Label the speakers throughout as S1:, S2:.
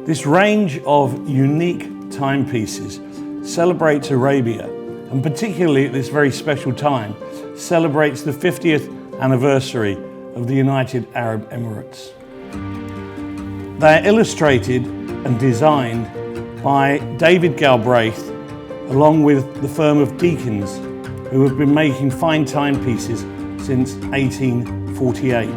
S1: This range of unique timepieces celebrates Arabia, and particularly at this very special time, celebrates the 50th anniversary of the United Arab Emirates. They are illustrated and designed by David Galbraith, along with the firm of Deakins, who have been making fine timepieces since 1848.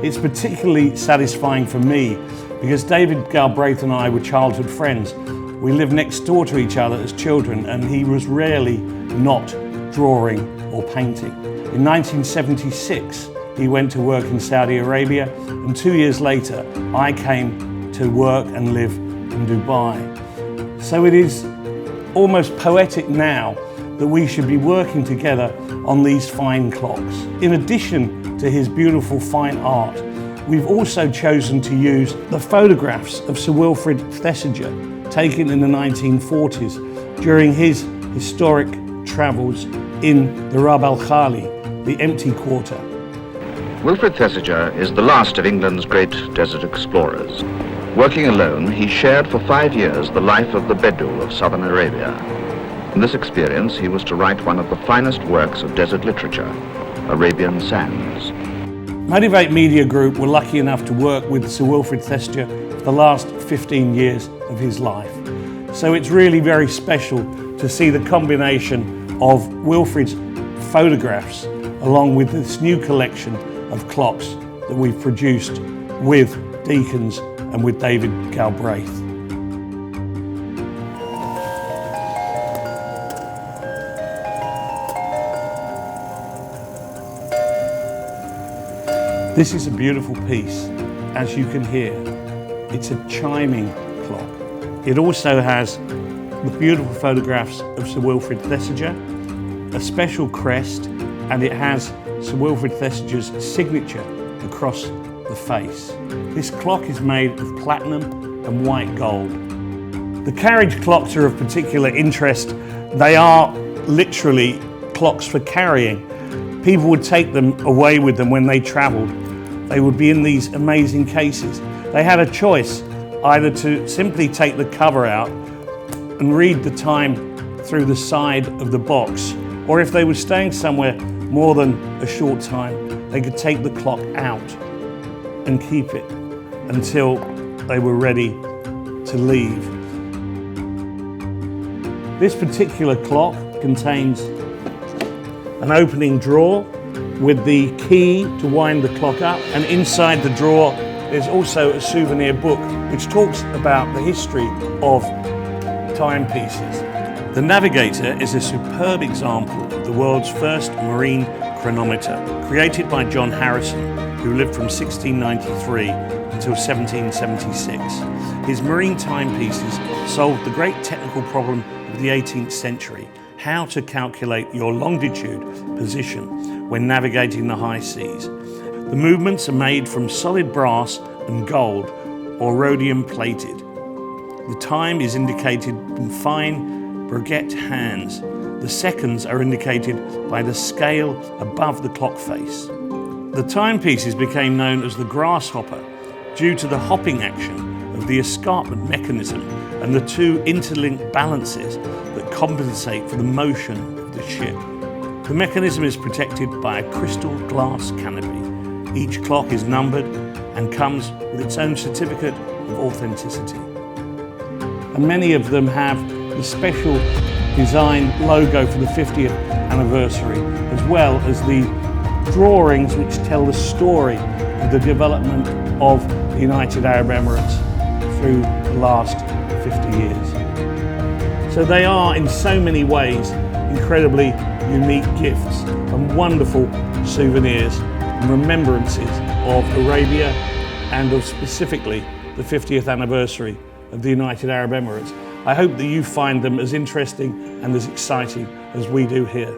S1: It's particularly satisfying for me because David Galbraith and I were childhood friends. We lived next door to each other as children, and he was rarely not drawing or painting. In 1976, he went to work in Saudi Arabia, and 2 years later, I came to work and live in Dubai. So it is almost poetic now that we should be working together on these fine clocks. In addition to his beautiful fine art, we've also chosen to use the photographs of Sir Wilfrid Thesiger taken in the 1940s during his historic travels in the Rab al Khali, the empty quarter.
S2: Wilfrid Thesiger is the last of England's great desert explorers. Working alone, he shared for 5 years the life of the Bedou of southern Arabia. In this experience, he was to write one of the finest works of desert literature, Arabian Sands.
S1: Motivate Media Group were lucky enough to work with Sir Wilfrid Thesiger for the last 15 years of his life. So it's really very special to see the combination of Wilfrid's photographs along with this new collection of clocks that we've produced with Deakins and with David Galbraith. This is a beautiful piece, as you can hear. It's a chiming clock. It also has the beautiful photographs of Sir Wilfrid Thesiger, a special crest, and it has Sir Wilfrid Thesiger's signature across the face. This clock is made of platinum and white gold. The carriage clocks are of particular interest. They are literally clocks for carrying. People would take them away with them when they travelled. They would be in these amazing cases. They had a choice, either to simply take the cover out and read the time through the side of the box, or if they were staying somewhere more than a short time, they could take the clock out and keep it until they were ready to leave. This particular clock contains an opening drawer with the key to wind the clock up, and inside the drawer there's also a souvenir book which talks about the history of timepieces. The Navigator is a superb example of the world's first marine chronometer, created by John Harrison, who lived from 1693 until 1776. His marine timepieces solved the great technical problem of the 18th century: how to calculate your longitude position when navigating the high seas. The movements are made from solid brass and gold, or rhodium plated. The time is indicated in fine baguette hands. The seconds are indicated by the scale above the clock face. The timepieces became known as the grasshopper due to the hopping action of the escarpment mechanism and the two interlinked balances that compensate for the motion of the ship. The mechanism is protected by a crystal glass canopy. Each clock is numbered and comes with its own certificate of authenticity. And many of them have the special design logo for the 50th anniversary, as well as the drawings which tell the story of the development of the United Arab Emirates through the last 50 years. So they are, in so many ways, incredibly unique gifts and wonderful souvenirs and remembrances of Arabia and of specifically the 50th anniversary of the United Arab Emirates. I hope that you find them as interesting and as exciting as we do here.